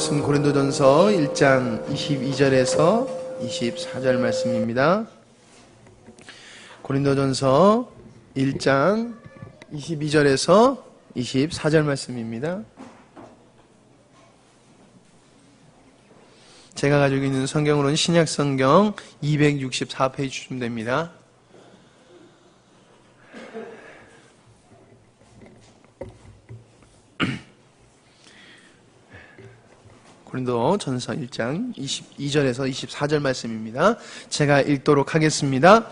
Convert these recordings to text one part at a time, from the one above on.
말씀 고린도전서 1장 22절에서 24절 말씀입니다. 고린도전서 1장 22절에서 24절 말씀입니다. 제가 가지고 있는 성경으로는 신약성경 264페이지 주시면 됩니다. 고린도전서 1장 22절에서 24절 말씀입니다. 제가 읽도록 하겠습니다.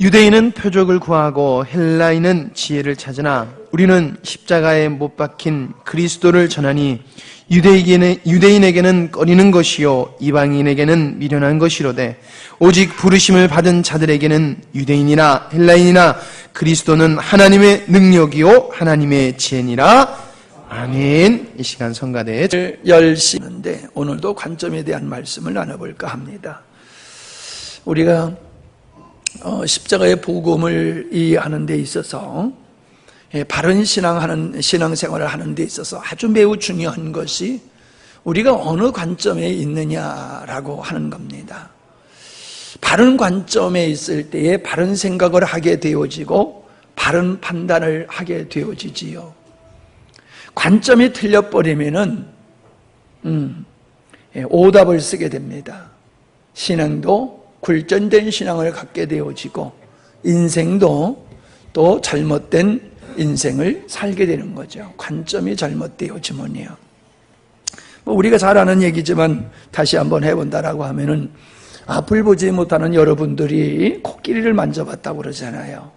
유대인은 표적을 구하고 헬라인은 지혜를 찾으나 우리는 십자가에 못 박힌 그리스도를 전하니 유대인에게는 꺼리는 것이요 이방인에게는 미련한 것이로되 오직 부르심을 받은 자들에게는 유대인이나 헬라인이나 그리스도는 하나님의 능력이요 하나님의 지혜니라. 아멘. 이 시간 성가대에 열심인데 오늘도 관점에 대한 말씀을 나눠볼까 합니다. 우리가 십자가의 복음을 이해하는 데 있어서 바른 신앙생활을 하는 데 있어서 아주 매우 중요한 것이 우리가 어느 관점에 있느냐라고 하는 겁니다. 바른 관점에 있을 때에 바른 생각을 하게 되어지고 바른 판단을 하게 되어지지요. 관점이 틀려버리면은 오답을 쓰게 됩니다. 신앙도 굴전된 신앙을 갖게 되어지고 인생도 또 잘못된 인생을 살게 되는 거죠. 관점이 잘못되어지면요. 우리가 잘 아는 얘기지만 다시 한번 해본다라고 하면은 앞을 보지 못하는 여러분들이 코끼리를 만져봤다고 그러잖아요.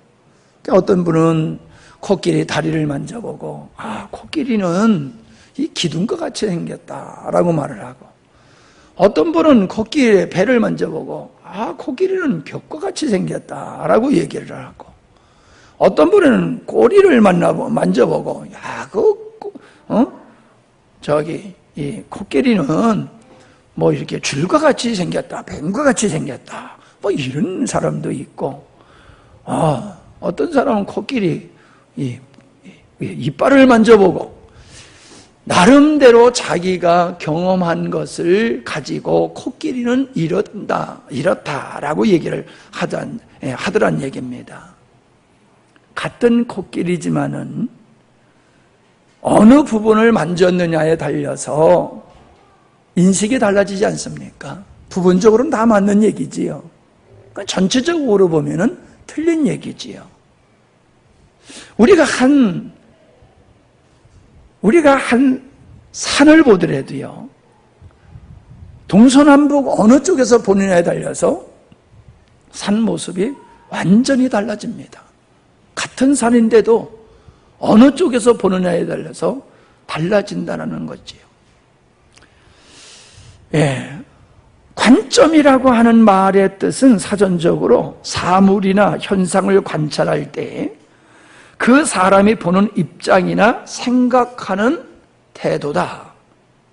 어떤 분은 코끼리 다리를 만져보고 코끼리는 이 기둥과 같이 생겼다라고 말을 하고, 어떤 분은 코끼리의 배를 만져보고 코끼리는 벽과 같이 생겼다라고 얘기를 하고, 어떤 분은 꼬리를 만져보고 이 코끼리는 뭐 이렇게 줄과 같이 생겼다, 뱀과 같이 생겼다, 뭐 이런 사람도 있고, 어떤 사람은 코끼리 이빨을 만져보고 나름대로 자기가 경험한 것을 가지고 코끼리는 이렇다라고 얘기를 하더란 얘기입니다. 같은 코끼리지만은 어느 부분을 만졌느냐에 달려서 인식이 달라지지 않습니까? 부분적으로는 다 맞는 얘기지요. 그러니까 전체적으로 보면은 틀린 얘기지요. 우리가 한 산을 보더라도요, 동서남북 어느 쪽에서 보느냐에 달려서 산 모습이 완전히 달라집니다. 같은 산인데도 어느 쪽에서 보느냐에 달려서 달라진다는 거지요. 관점이라고 하는 말의 뜻은 사전적으로 사물이나 현상을 관찰할 때 그 사람이 보는 입장이나 생각하는 태도다.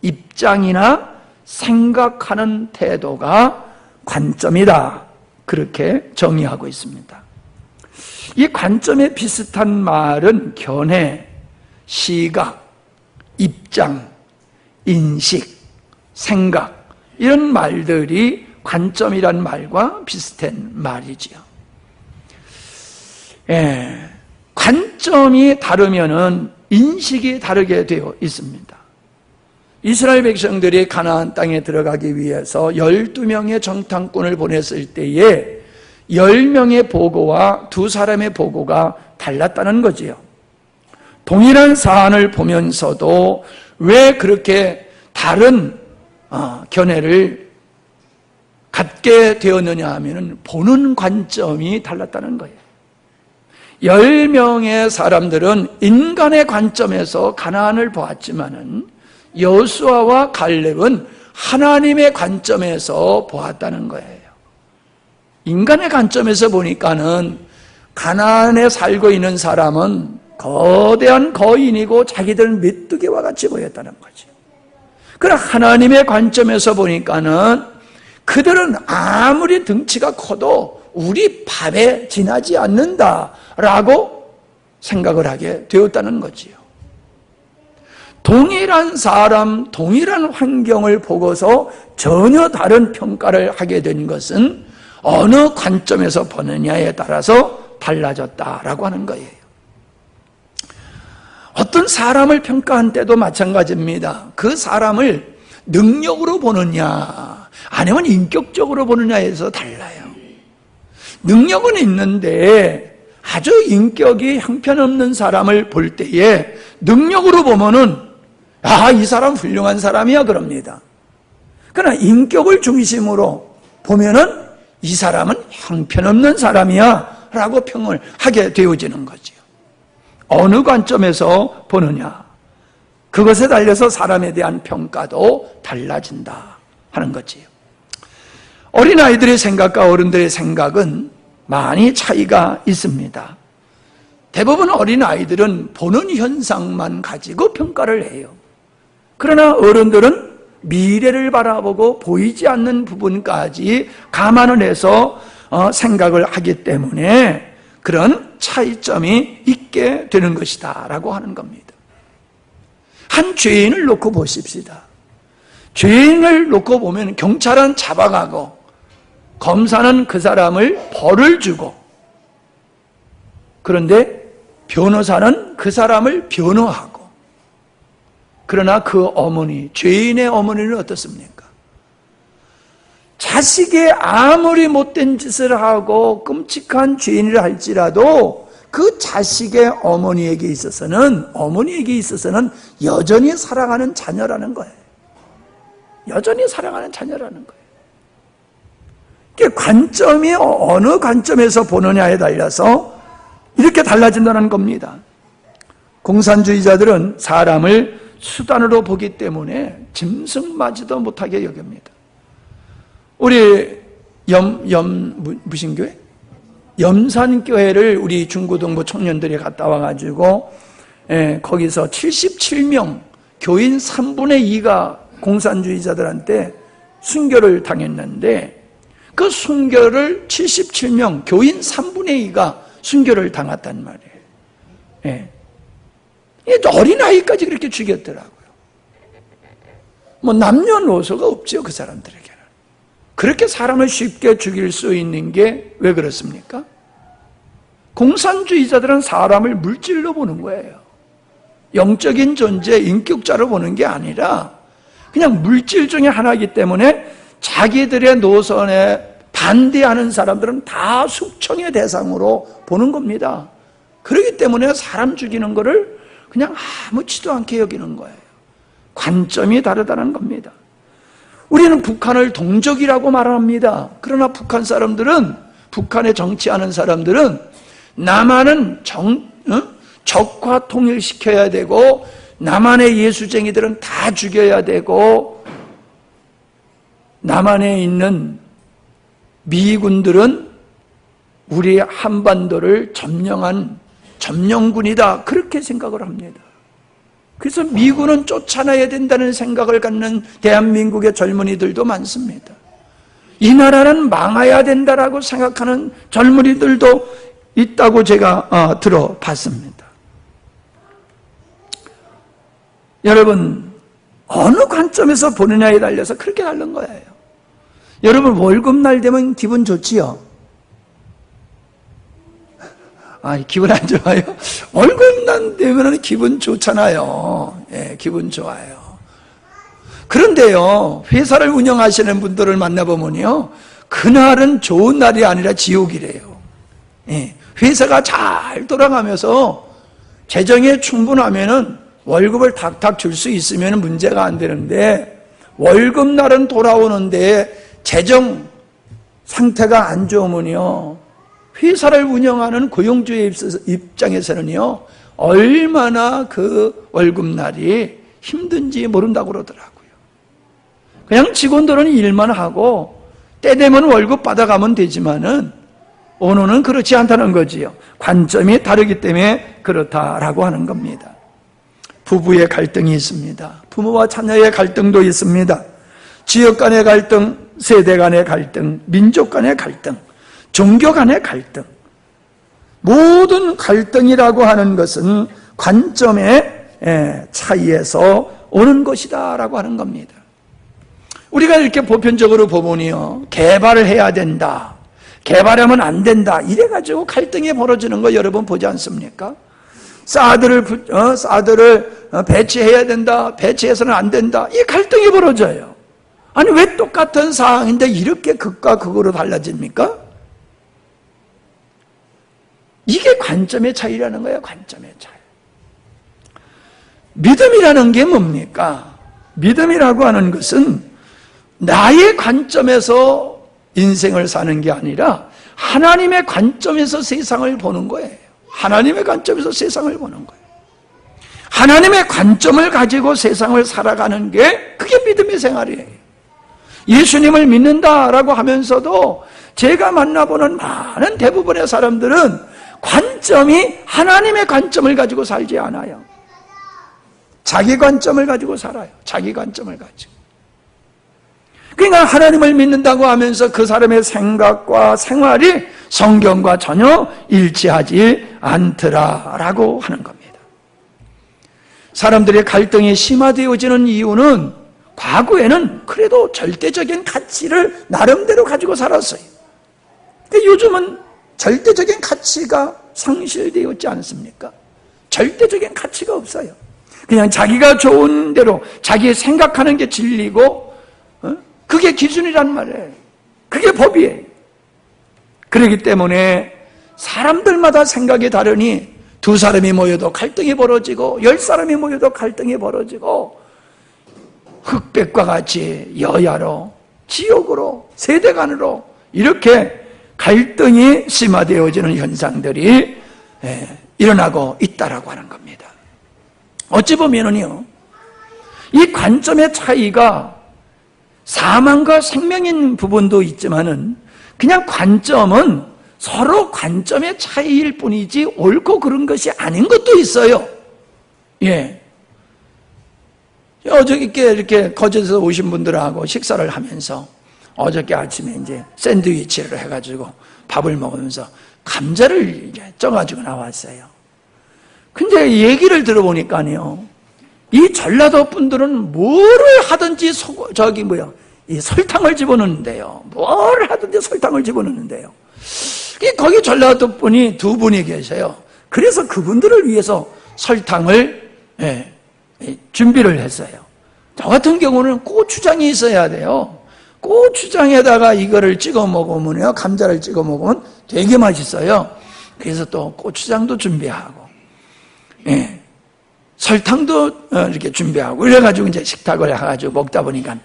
입장이나 생각하는 태도가 관점이다. 그렇게 정의하고 있습니다. 이 관점에 비슷한 말은 견해, 시각, 입장, 인식, 생각, 이런 말들이 관점이란 말과 비슷한 말이지요. 관점이 다르면은 인식이 다르게 되어 있습니다. 이스라엘 백성들이 가나안 땅에 들어가기 위해서 12명의 정탐꾼을 보냈을 때에 10명의 보고와 2사람의 보고가 달랐다는 거지요. 동일한 사안을 보면서도 왜 그렇게 다른 견해를 갖게 되었느냐 하면은 보는 관점이 달랐다는 거예요. 10명의 사람들은 인간의 관점에서 가나안을 보았지만은 여호수아와 갈렙은 하나님의 관점에서 보았다는 거예요. 인간의 관점에서 보니까는 가나안에 살고 있는 사람은 거대한 거인이고 자기들 메뚜기와 같이 보였다는 거죠. 그러나 하나님의 관점에서 보니까는 그들은 아무리 등치가 커도 우리 밥에 지나지 않는다라고 생각을 하게 되었다는 거지요. 동일한 사람, 동일한 환경을 보고서 전혀 다른 평가를 하게 된 것은 어느 관점에서 보느냐에 따라서 달라졌다라고 하는 거예요. 어떤 사람을 평가한 때도 마찬가지입니다. 그 사람을 능력으로 보느냐 아니면 인격적으로 보느냐에서 달라요. 능력은 있는데 아주 인격이 형편없는 사람을 볼 때에 능력으로 보면은 이 사람 훌륭한 사람이야 그럽니다. 그러나 인격을 중심으로 보면은 이 사람은 형편없는 사람이야 라고 평을 하게 되어지는 거죠. 어느 관점에서 보느냐, 그것에 달려서 사람에 대한 평가도 달라진다 하는 거지요. 어린아이들의 생각과 어른들의 생각은 많이 차이가 있습니다. 대부분 어린아이들은 보는 현상만 가지고 평가를 해요. 그러나 어른들은 미래를 바라보고 보이지 않는 부분까지 감안을 해서 생각을 하기 때문에 그런 차이점이 있게 되는 것이다 라고 하는 겁니다. 한 죄인을 놓고 보십시다. 죄인을 놓고 보면 경찰은 잡아가고 검사는 그 사람을 벌을 주고, 그런데 변호사는 그 사람을 변호하고, 그러나 그 어머니, 죄인의 어머니는 어떻습니까? 자식이 아무리 못된 짓을 하고 끔찍한 죄인을 할지라도 그 자식의 어머니에게 있어서는 여전히 사랑하는 자녀라는 거예요. 여전히 사랑하는 자녀라는 거예요. 관점이 어느 관점에서 보느냐에 달려서 이렇게 달라진다는 겁니다. 공산주의자들은 사람을 수단으로 보기 때문에 짐승맞이도 못하게 여깁니다. 우리 무슨 교회? 염산교회를 우리 중고등부 청년들이 갔다 와가지고 거기서 77명 교인 3분의 2가 공산주의자들한테 순교를 당했는데 그 순교를 77명 교인 3분의 2가 순교를 당했단 말이에요. 어린아이까지 그렇게 죽였더라고요. 남녀노소가 없죠, 그 사람들에게는. 그렇게 사람을 쉽게 죽일 수 있는 게 왜 그렇습니까? 공산주의자들은 사람을 물질로 보는 거예요. 영적인 존재, 인격자로 보는 게 아니라 그냥 물질 중에 하나이기 때문에 자기들의 노선에 반대하는 사람들은 다 숙청의 대상으로 보는 겁니다. 그렇기 때문에 사람 죽이는 거를 그냥 아무렇지도 않게 여기는 거예요. 관점이 다르다는 겁니다. 우리는 북한을 동족이라고 말합니다. 그러나 북한 사람들은, 북한에 정치하는 사람들은 남한은 적화 통일시켜야 되고 남한의 예수쟁이들은 다 죽여야 되고 남한에 있는 미군들은 우리 한반도를 점령한 점령군이다, 그렇게 생각을 합니다. 그래서 미군은 쫓아내야 된다는 생각을 갖는 대한민국의 젊은이들도 많습니다. 이 나라는 망해야 된다라고 생각하는 젊은이들도 있다고 제가 들어봤습니다. 여러분, 어느 관점에서 보느냐에 달려서 그렇게 다른 거예요. 여러분, 월급날 되면 기분 좋지요? 기분 안 좋아요? 월급날 되면 기분 좋잖아요. 기분 좋아요. 그런데요, 회사를 운영하시는 분들을 만나보면요, 그날은 좋은 날이 아니라 지옥이래요. 회사가 잘 돌아가면서 재정에 충분하면은 월급을 탁탁 줄 수 있으면 문제가 안 되는데, 월급날은 돌아오는데 재정 상태가 안 좋으면요, 회사를 운영하는 고용주의 입장에서는요, 얼마나 그 월급날이 힘든지 모른다고 그러더라고요. 그냥 직원들은 일만 하고 때 되면 월급 받아가면 되지만은 오늘은 그렇지 않다는 거지요. 관점이 다르기 때문에 그렇다라고 하는 겁니다. 부부의 갈등이 있습니다. 부모와 자녀의 갈등도 있습니다. 지역 간의 갈등, 세대 간의 갈등, 민족 간의 갈등, 종교 간의 갈등, 모든 갈등이라고 하는 것은 관점에 차이에서 오는 것이다라고 하는 겁니다. 우리가 이렇게 보편적으로 보면요, 개발을 해야 된다, 개발하면 안 된다, 이래가지고 갈등이 벌어지는 거 여러분 보지 않습니까? 사드를 배치해야 된다, 배치해서는 안 된다, 이 갈등이 벌어져요. 아니, 왜 똑같은 사항인데 이렇게 극과 극으로 달라집니까? 이게 관점의 차이라는 거예요. 관점의 차이. 믿음이라는 게 뭡니까? 믿음이라고 하는 것은 나의 관점에서 인생을 사는 게 아니라 하나님의 관점에서 세상을 보는 거예요. 하나님의 관점에서 세상을 보는 거예요. 하나님의 관점을 가지고 세상을 살아가는 게 그게 믿음의 생활이에요. 예수님을 믿는다라고 하면서도 제가 만나보는 많은 대부분의 사람들은 관점이 하나님의 관점을 가지고 살지 않아요. 자기 관점을 가지고 살아요. 자기 관점을 가지고. 그러니까 하나님을 믿는다고 하면서 그 사람의 생각과 생활이 성경과 전혀 일치하지 않더라라고 하는 겁니다. 사람들의 갈등이 심화되어지는 이유는 과거에는 그래도 절대적인 가치를 나름대로 가지고 살았어요. 근데 요즘은 절대적인 가치가 상실되었지 않습니까? 절대적인 가치가 없어요. 그냥 자기가 좋은 대로 자기 생각하는 게 진리고 그게 기준이란 말이에요. 그게 법이에요. 그렇기 때문에 사람들마다 생각이 다르니 두 사람이 모여도 갈등이 벌어지고 10사람이 모여도 갈등이 벌어지고 흑백과 같이 여야로 지옥으로 세대간으로 이렇게 갈등이 심화되어지는 현상들이 일어나고 있다라고 하는 겁니다. 어찌 보면은요, 이 관점의 차이가 사망과 생명인 부분도 있지만은 그냥 관점은 서로 관점의 차이일 뿐이지 옳고 그른 것이 아닌 것도 있어요. 예. 어저께 이렇게 거제에서 오신 분들하고 식사를 하면서 어저께 아침에 이제 샌드위치를 해가지고 밥을 먹으면서 감자를 이제 쪄가지고 나왔어요. 근데 얘기를 들어보니까요, 이 전라도 분들은 뭐를 하든지 이 설탕을 집어넣는데요. 뭘 하든지 설탕을 집어넣는데요. 거기 전라도 분이 두 분이 계세요. 그래서 그분들을 위해서 설탕을 준비를 했어요. 저 같은 경우는 고추장이 있어야 돼요. 고추장에다가 이거를 찍어 먹으면요, 감자를 찍어 먹으면 되게 맛있어요. 그래서 또 고추장도 준비하고, 설탕도 이렇게 준비하고, 이래가지고 이제 식탁을 해가지고 먹다 보니까,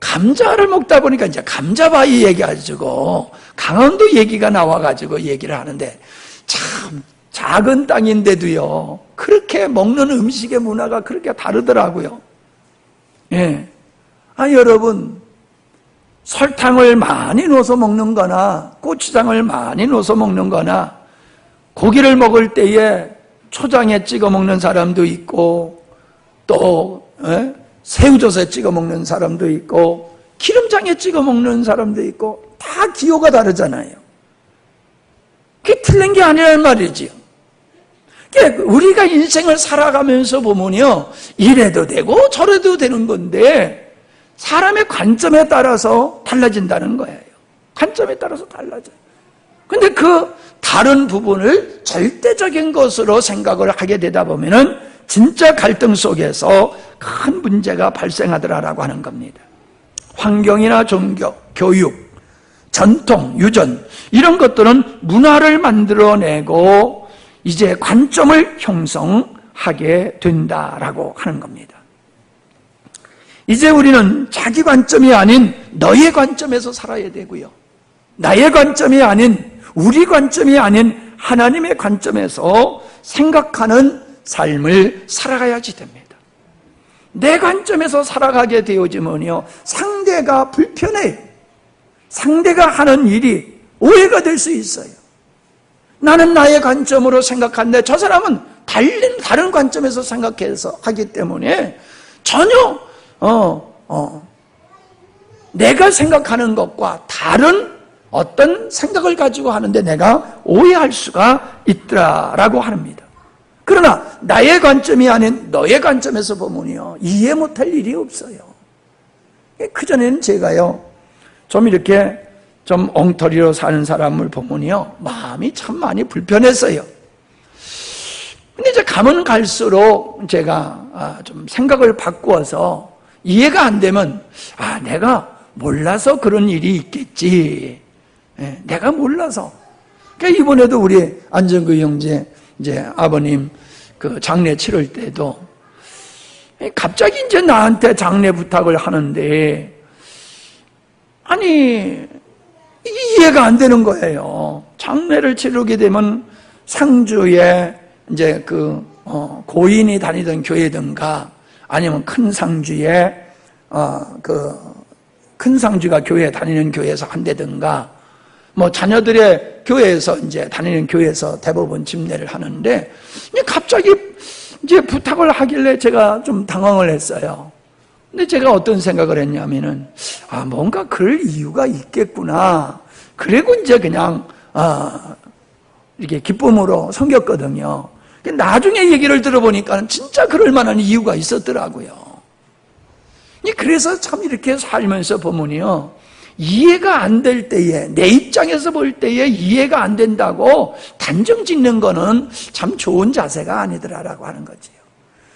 감자를 먹다 보니까 이제 감자바위 얘기해가지고, 강원도 얘기가 나와가지고 얘기를 하는데, 참, 작은 땅인데도요, 그렇게 먹는 음식의 문화가 그렇게 다르더라고요. 여러분, 설탕을 많이 넣어서 먹는 거나, 고추장을 많이 넣어서 먹는 거나, 고기를 먹을 때에 초장에 찍어 먹는 사람도 있고, 또 새우젓에 찍어 먹는 사람도 있고, 기름장에 찍어 먹는 사람도 있고, 다 기호가 다르잖아요. 그게 틀린 게 아니란 말이지요. 우리가 인생을 살아가면서 보면요, 이래도 되고 저래도 되는 건데 사람의 관점에 따라서 달라진다는 거예요. 관점에 따라서 달라져요. 근데 그 다른 부분을 절대적인 것으로 생각을 하게 되다 보면은 진짜 갈등 속에서 큰 문제가 발생하더라라고 하는 겁니다. 환경이나 종교, 교육, 전통, 유전, 이런 것들은 문화를 만들어내고 이제 관점을 형성하게 된다라고 하는 겁니다. 이제 우리는 자기 관점이 아닌 너의 관점에서 살아야 되고요, 나의 관점이 아닌, 우리 관점이 아닌 하나님의 관점에서 생각하는 삶을 살아가야지 됩니다. 내 관점에서 살아가게 되어지면요, 상대가 불편해요. 상대가 하는 일이 오해가 될 수 있어요. 나는 나의 관점으로 생각하는데 저 사람은 다른 관점에서 생각해서 하기 때문에 전혀 내가 생각하는 것과 다른 어떤 생각을 가지고 하는데 내가 오해할 수가 있더라라고 합니다. 그러나 나의 관점이 아닌 너의 관점에서 보면요, 이해 못할 일이 없어요. 그전에는 제가요, 좀 이렇게 좀 엉터리로 사는 사람을 보면요, 마음이 참 많이 불편했어요. 근데 이제 가면 갈수록 제가 좀 생각을 바꾸어서 이해가 안 되면, 내가 몰라서 그런 일이 있겠지. 내가 몰라서. 그러니까 이번에도 우리 안정구 형제, 이제 아버님 그 장례 치를 때도 갑자기 이제 나한테 장례 부탁을 하는데, 아니, 이해가 안 되는 거예요. 장례를 치르게 되면 상주에 이제 그 고인이 다니던 교회든가 아니면 큰 상주에 큰 상주가 교회 다니는 교회에서 한다든가 뭐 자녀들의 교회에서 이제 다니는 교회에서 대부분 집례를 하는데 갑자기 이제 부탁을 하길래 제가 좀 당황을 했어요. 근데 제가 어떤 생각을 했냐면은 뭔가 그럴 이유가 있겠구나. 그리고 이제 그냥 이렇게 기쁨으로 섬겼거든요. 나중에 얘기를 들어보니까 진짜 그럴 만한 이유가 있었더라고요. 그래서 참 이렇게 살면서 보면요, 이해가 안 될 때에, 내 입장에서 볼 때에 이해가 안 된다고 단정 짓는 거는 참 좋은 자세가 아니더라라고 하는 거지요.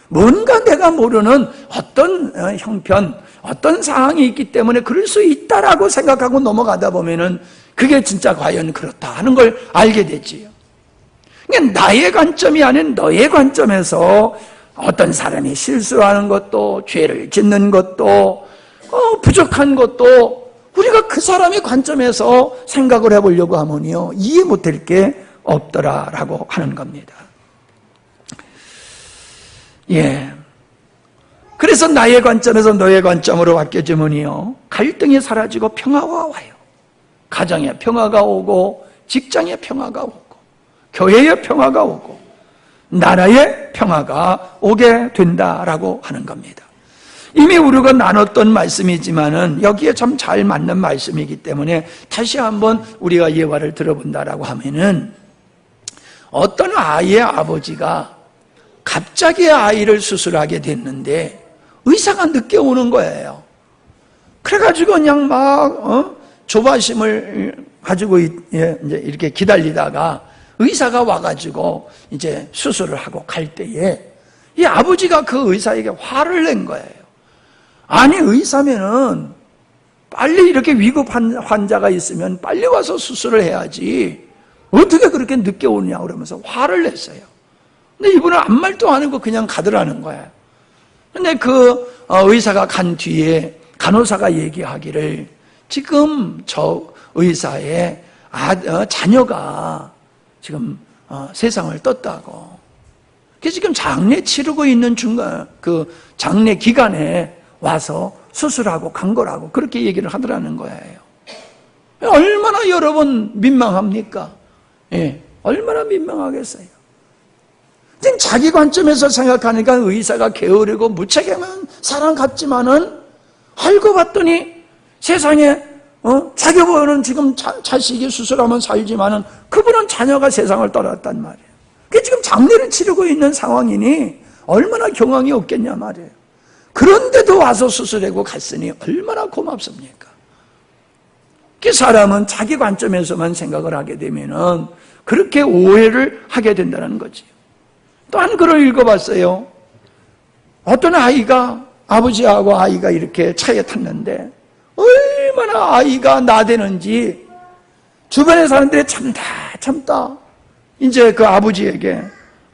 뭔가 내가 모르는 어떤 형편, 어떤 상황이 있기 때문에 그럴 수 있다라고 생각하고 넘어가다 보면은 그게 진짜 과연 그렇다 하는 걸 알게 되지요. 그러니까 나의 관점이 아닌 너의 관점에서 어떤 사람이 실수하는 것도, 죄를 짓는 것도, 부족한 것도 우리가 그 사람의 관점에서 생각을 해보려고 하면요, 이해 못할 게 없더라라고 하는 겁니다. 그래서 나의 관점에서 너의 관점으로 바뀌어지면요, 갈등이 사라지고 평화가 와요. 가정에 평화가 오고, 직장에 평화가 오고, 교회에 평화가 오고, 나라에 평화가 오게 된다라고 하는 겁니다. 이미 우리가 나눴던 말씀이지만은 여기에 참 잘 맞는 말씀이기 때문에 다시 한번 우리가 예화를 들어본다라고 하면은, 어떤 아이의 아버지가 갑자기 아이를 수술하게 됐는데 의사가 늦게 오는 거예요. 그래가지고 그냥 막 조바심을 가지고 이제 이렇게 기다리다가 의사가 와가지고 이제 수술을 하고 갈 때에 이 아버지가 그 의사에게 화를 낸 거예요. 아니, 의사면은 빨리 이렇게 위급한 환자가 있으면 빨리 와서 수술을 해야지 어떻게 그렇게 늦게 오냐 그러면서 화를 냈어요. 근데 이분은 아무 말도 안 하고 그냥 가더라는 거예요. 근데 그 의사가 간 뒤에 간호사가 얘기하기를, 지금 저 의사의 자녀가 지금 세상을 떴다고. 그래서 지금 장례 치르고 있는 중간 그 장례 기간에 와서 수술하고 간 거라고 그렇게 얘기를 하더라는 거예요. 얼마나 여러분 민망합니까? 얼마나 민망하겠어요. 자기 관점에서 생각하니까 의사가 게으르고 무책임한 사람 같지만은 알고 봤더니 세상에 자기 보는 지금 자식이 수술하면 살지만은 그분은 자녀가 세상을 떠났단 말이에요. 그게 지금 장례를 치르고 있는 상황이니 얼마나 경황이 없겠냐 말이에요. 그런데도 와서 수술하고 갔으니 얼마나 고맙습니까? 그 사람은 자기 관점에서만 생각을 하게 되면은 그렇게 오해를 하게 된다는 거지. 또 한 글을 읽어봤어요. 어떤 아이가, 아버지하고 아이가 이렇게 차에 탔는데 얼마나 아이가 나대는지 주변의 사람들이 참다 이제 그 아버지에게,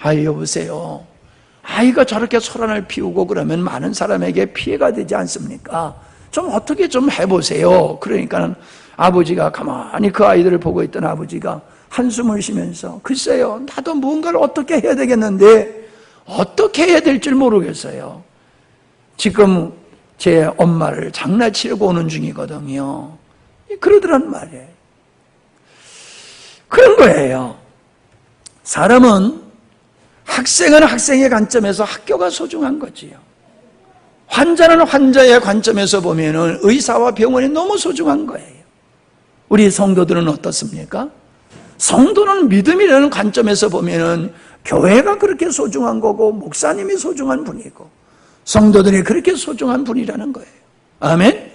아이 여보세요, 아이가 저렇게 소란을 피우고 그러면 많은 사람에게 피해가 되지 않습니까? 좀 어떻게 좀 해보세요. 그러니까 아버지가 가만히 그 아이들을 보고 있던 아버지가 한숨을 쉬면서, 글쎄요, 나도 뭔가를 어떻게 해야 되겠는데 어떻게 해야 될 줄 모르겠어요. 지금 제 엄마를 장난치려고 오는 중이거든요. 그러더란 말이에요. 그런 거예요. 사람은, 학생은 학생의 관점에서 학교가 소중한 거지요. 환자는 환자의 관점에서 보면은 의사와 병원이 너무 소중한 거예요. 우리 성도들은 어떻습니까? 성도는 믿음이라는 관점에서 보면은 교회가 그렇게 소중한 거고 목사님이 소중한 분이고 성도들이 그렇게 소중한 분이라는 거예요. 아멘?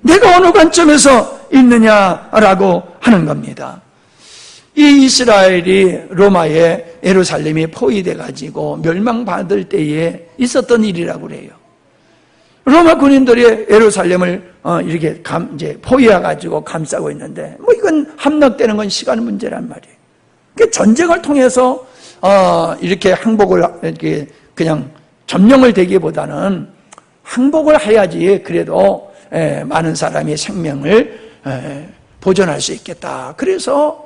내가 어느 관점에서 있느냐라고 하는 겁니다. 이 이스라엘이 로마의 예루살렘이 포위돼가지고 멸망받을 때에 있었던 일이라고 그래요. 로마 군인들이 예루살렘을 이렇게 이제 포위해가지고 감싸고 있는데, 이건 함락되는 건 시간 문제란 말이에요. 그 전쟁을 통해서 이렇게 항복을 이렇게 그냥 점령을 되기보다는 항복을 해야지 그래도 많은 사람의 생명을 보존할 수 있겠다. 그래서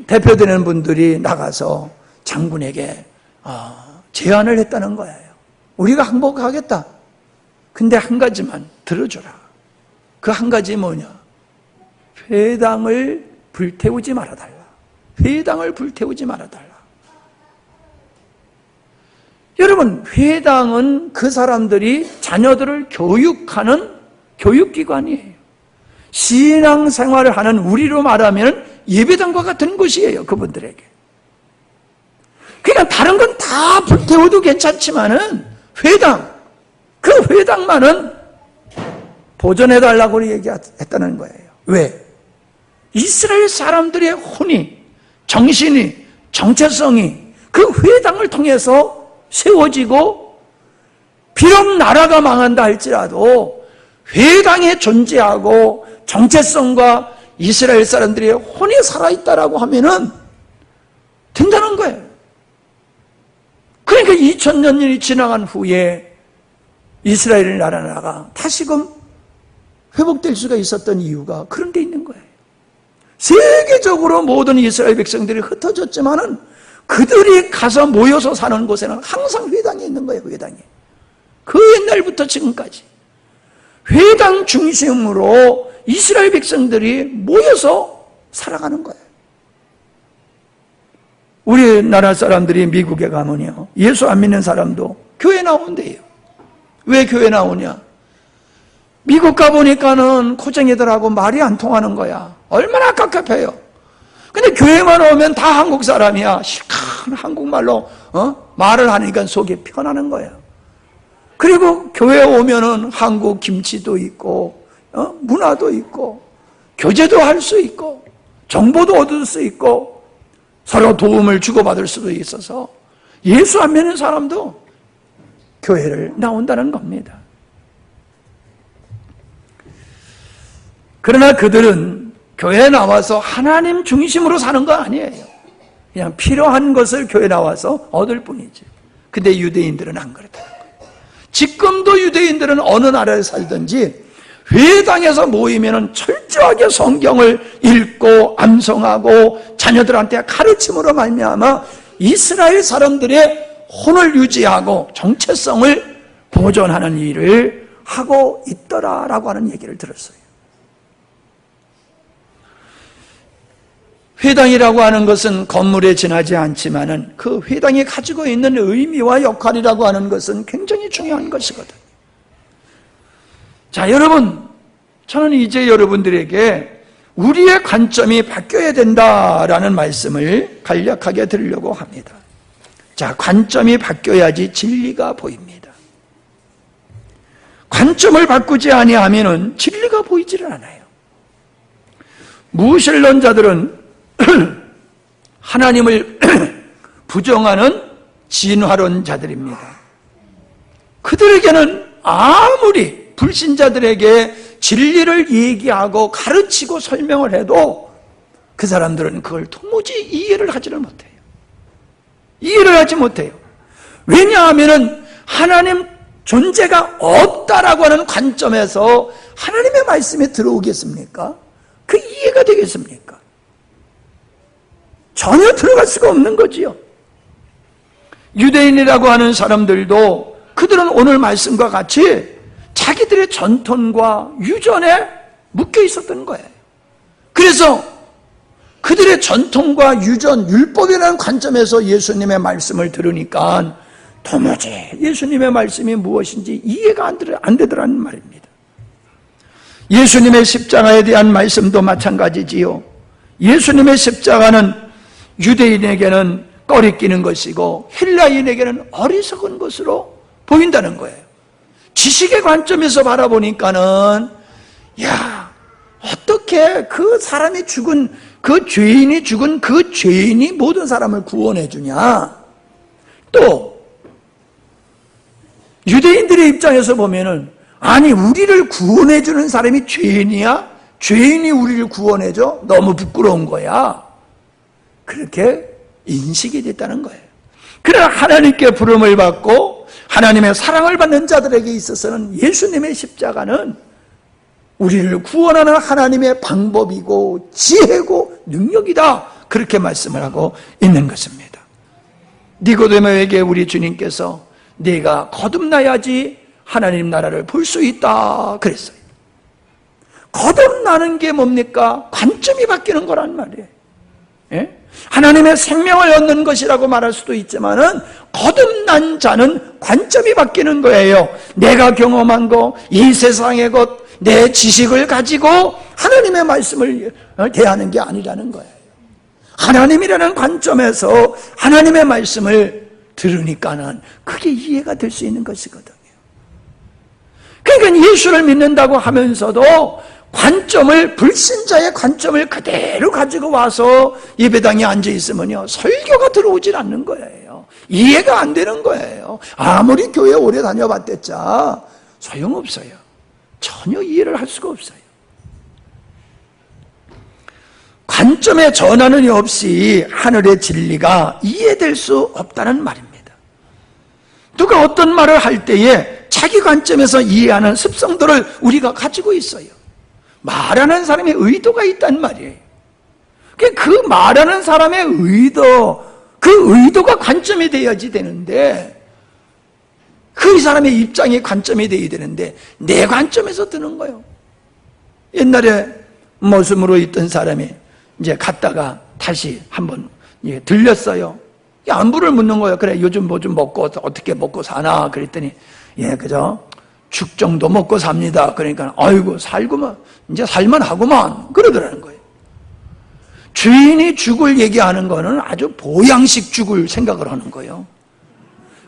대표되는 분들이 나가서 장군에게 제안을 했다는 거예요. 우리가 항복하겠다. 근데 한 가지만 들어줘라. 그 한 가지 뭐냐? 회당을 불태우지 말아달라. 회당을 불태우지 말아달라. 여러분, 회당은 그 사람들이 자녀들을 교육하는 교육기관이에요. 신앙생활을 하는 우리로 말하면 예배당과 같은 곳이에요, 그분들에게. 그러니까 다른 건 다 불태워도 괜찮지만은 회당, 그 회당만은 보존해달라고 얘기했다는 거예요. 왜? 이스라엘 사람들의 혼이, 정신이, 정체성이 그 회당을 통해서 세워지고, 비록 나라가 망한다 할지라도 회당에 존재하고 정체성과 이스라엘 사람들의 혼이 살아있다라고 하면은 된다는 거예요. 그러니까 2000년이 지나간 후에 이스라엘 나라가 다시금 회복될 수가 있었던 이유가 그런 데 있는 거예요. 세계적으로 모든 이스라엘 백성들이 흩어졌지만은 그들이 가서 모여서 사는 곳에는 항상 회당이 있는 거예요, 회당이. 그 옛날부터 지금까지. 회당 중심으로 이스라엘 백성들이 모여서 살아가는 거예요. 우리나라 사람들이 미국에 가면요, 예수 안 믿는 사람도 교회 나온대요. 왜 교회 나오냐? 미국 가보니까는 코쟁이들하고 말이 안 통하는 거야. 얼마나 깝깝해요. 근데 교회만 오면 다 한국 사람이야. 실컷 한국말로 말을 하니까 속이 편하는 거예요. 그리고 교회에 오면은 한국 김치도 있고 문화도 있고 교제도 할 수 있고 정보도 얻을 수 있고 서로 도움을 주고받을 수도 있어서 예수 안 믿는 사람도 교회를 나온다는 겁니다. 그러나 그들은 교회에 나와서 하나님 중심으로 사는 거 아니에요. 그냥 필요한 것을 교회에 나와서 얻을 뿐이지. 근데 유대인들은 안 그렇다는 거예요. 지금도 유대인들은 어느 나라에 살든지 회당에서 모이면은 철저하게 성경을 읽고 암송하고 자녀들한테 가르침으로 말미암아 이스라엘 사람들의 혼을 유지하고 정체성을 보존하는 일을 하고 있더라라고 하는 얘기를 들었어요. 회당이라고 하는 것은 건물에 지나지 않지만은 그 회당이 가지고 있는 의미와 역할이라고 하는 것은 굉장히 중요한 것이거든요. 자, 여러분, 저는 이제 여러분들에게 우리의 관점이 바뀌어야 된다라는 말씀을 간략하게 드리려고 합니다. 자, 관점이 바뀌어야지 진리가 보입니다. 관점을 바꾸지 아니하면은 진리가 보이지를 않아요. 무신론자들은 하나님을 부정하는 진화론자들입니다. 그들에게는 아무리 불신자들에게 진리를 얘기하고 가르치고 설명을 해도 그 사람들은 그걸 도무지 이해를 하지를 못해요. 이해를 하지 못해요. 왜냐하면 하나님 존재가 없다라고 하는 관점에서 하나님의 말씀에 들어오겠습니까? 그 이해가 되겠습니까? 전혀 들어갈 수가 없는 거지요. 유대인이라고 하는 사람들도 그들은 오늘 말씀과 같이 자기들의 전통과 유전에 묶여 있었던 거예요. 그래서 그들의 전통과 유전, 율법이라는 관점에서 예수님의 말씀을 들으니까 도무지 예수님의 말씀이 무엇인지 이해가 안 되더라는 말입니다. 예수님의 십자가에 대한 말씀도 마찬가지지요. 예수님의 십자가는 유대인에게는 꺼리끼는 것이고 헬라인에게는 어리석은 것으로 보인다는 거예요. 지식의 관점에서 바라보니까는 어떻게 그 사람이 죽은 그 죄인이 죽은 그 죄인이 모든 사람을 구원해 주냐. 또 유대인들의 입장에서 보면은 아니 우리를 구원해 주는 사람이 죄인이야? 죄인이 우리를 구원해 줘? 너무 부끄러운 거야. 그렇게 인식이 됐다는 거예요. 그러나 하나님께 부름을 받고 하나님의 사랑을 받는 자들에게 있어서는 예수님의 십자가는 우리를 구원하는 하나님의 방법이고 지혜고 능력이다. 그렇게 말씀을 하고 있는 것입니다. 니고데모에게 우리 주님께서 네가 거듭나야지 하나님 나라를 볼 수 있다 그랬어요. 거듭나는 게 뭡니까? 관점이 바뀌는 거란 말이에요. 예? 하나님의 생명을 얻는 것이라고 말할 수도 있지만은 거듭난 자는 관점이 바뀌는 거예요. 내가 경험한 거, 이 세상의 것, 내 지식을 가지고 하나님의 말씀을 대하는 게 아니라는 거예요. 하나님이라는 관점에서 하나님의 말씀을 들으니까는 그게 이해가 될 수 있는 것이거든요. 그러니까 예수를 믿는다고 하면서도 관점을, 불신자의 관점을 그대로 가지고 와서 예배당에 앉아있으면요, 설교가 들어오질 않는 거예요. 이해가 안 되는 거예요. 아무리 교회 오래 다녀봤댔자 소용없어요. 전혀 이해를 할 수가 없어요. 관점의 전환이 없이 하늘의 진리가 이해될 수 없다는 말입니다. 누가 어떤 말을 할 때에 자기 관점에서 이해하는 습성들을 우리가 가지고 있어요. 말하는 사람의 의도가 있단 말이에요. 그 말하는 사람의 의도, 그 의도가 관점이 되어야지 되는데, 그 사람의 입장이 관점이 되어야 되는데 내 관점에서 드는 거예요. 옛날에 모습으로 있던 사람이 이제 갔다가 다시 한번 들렸어요. 안부를 묻는 거예요. 그래, 요즘 뭐 좀 먹고 어떻게 먹고 사나 그랬더니 그죠? 죽 정도 먹고 삽니다. 그러니까 아이고 살구만, 이제 살만하구만 그러더라는 거예요. 주인이 죽을 얘기하는 거는 아주 보양식 죽을 생각을 하는 거예요.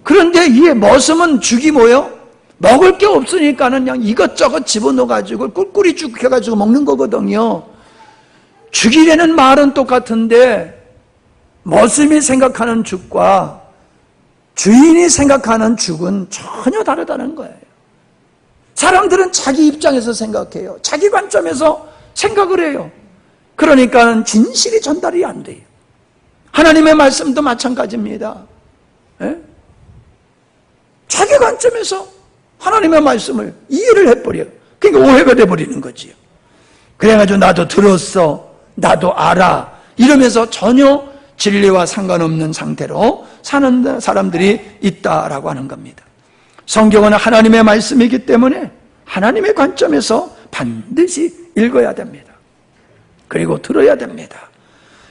그런데 이 머슴은 죽이 뭐요? 먹을 게 없으니까는 그냥 이것저것 집어넣어가지고 꿀꿀이 죽 해가지고 먹는 거거든요. 죽이라는 말은 똑같은데 머슴이 생각하는 죽과 주인이 생각하는 죽은 전혀 다르다는 거예요. 사람들은 자기 입장에서 생각해요. 자기 관점에서 생각을 해요. 그러니까 진실이 전달이 안 돼요. 하나님의 말씀도 마찬가지입니다. 예? 자기 관점에서 하나님의 말씀을 이해를 해버려요. 그러니까 오해가 돼버리는 거지요. 그래가지고 나도 들었어, 나도 알아 이러면서 전혀 진리와 상관없는 상태로 사는 사람들이 있다라고 하는 겁니다. 성경은 하나님의 말씀이기 때문에 하나님의 관점에서 반드시 읽어야 됩니다. 그리고 들어야 됩니다.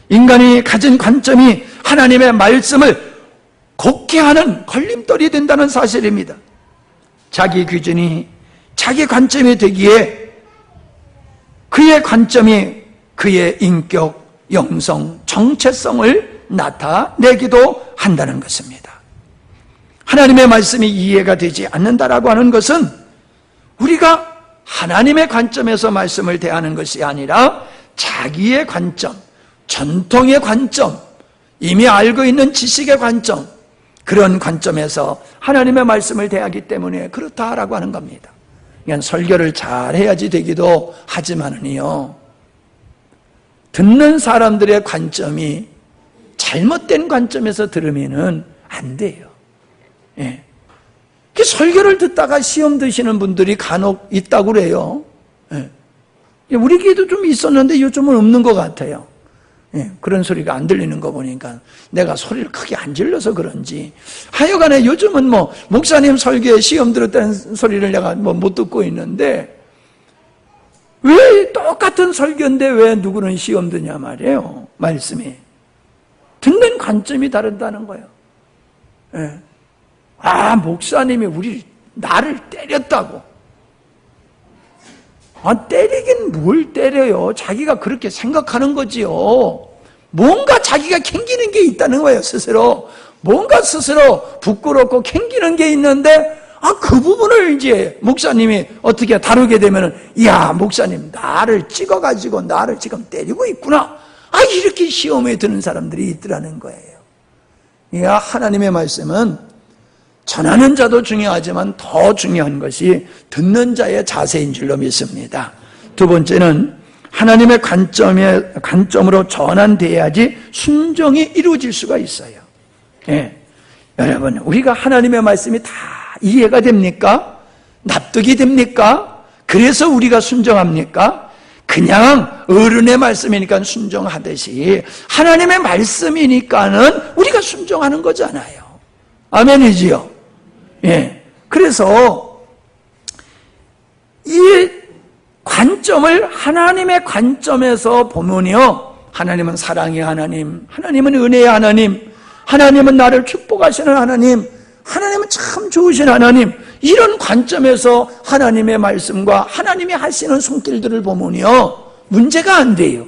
인간이 가진 관점이 하나님의 말씀을 곡해하는 걸림돌이 된다는 사실입니다. 자기 기준이 자기 관점이 되기에 그의 관점이 그의 인격, 영성, 정체성을 나타내기도 한다는 것입니다. 하나님의 말씀이 이해가 되지 않는다라고 하는 것은 우리가 하나님의 관점에서 말씀을 대하는 것이 아니라 자기의 관점, 전통의 관점, 이미 알고 있는 지식의 관점, 그런 관점에서 하나님의 말씀을 대하기 때문에 그렇다라고 하는 겁니다. 그냥 설교를 잘 해야지 되기도 하지만은요, 듣는 사람들의 관점이 잘못된 관점에서 들으면은 안 돼요. 예. 설교를 듣다가 시험 드시는 분들이 간혹 있다고 그래요. 예. 우리 교회도 좀 있었는데 요즘은 없는 것 같아요. 예. 그런 소리가 안 들리는 거 보니까 내가 소리를 크게 안 질러서 그런지 하여간에 요즘은 뭐 목사님 설교에 시험 들었다는 소리를 내가 뭐 못 듣고 있는데 왜 똑같은 설교인데 왜 누구는 시험 드냐 말이에요. 말씀이 듣는 관점이 다르다는 거예요. 예. 아, 목사님이 나를 때렸다고. 아, 때리긴 뭘 때려요. 자기가 그렇게 생각하는 거지요. 뭔가 자기가 캥기는 게 있다는 거예요, 스스로. 뭔가 스스로 부끄럽고 캥기는 게 있는데, 그 부분을 이제 목사님이 어떻게 다루게 되면은, 야, 목사님, 나를 찍어가지고 나를 지금 때리고 있구나. 이렇게 시험에 드는 사람들이 있더라는 거예요. 하나님의 말씀은 전하는 자도 중요하지만 더 중요한 것이 듣는 자의 자세인 줄로 믿습니다. 두 번째는 하나님의 관점으로 전환돼야지 순종이 이루어질 수가 있어요. 여러분, 우리가 하나님의 말씀이 다 이해가 됩니까? 납득이 됩니까? 그래서 우리가 순종합니까? 그냥 어른의 말씀이니까 순종하듯이 하나님의 말씀이니까는 우리가 순종하는 거잖아요. 아멘이지요? 그래서 이 관점을 하나님의 관점에서 보면요, 하나님은 사랑의 하나님, 하나님은 은혜의 하나님, 하나님은 나를 축복하시는 하나님, 하나님은 참 좋으신 하나님, 이런 관점에서 하나님의 말씀과 하나님이 하시는 손길들을 보면요, 문제가 안 돼요.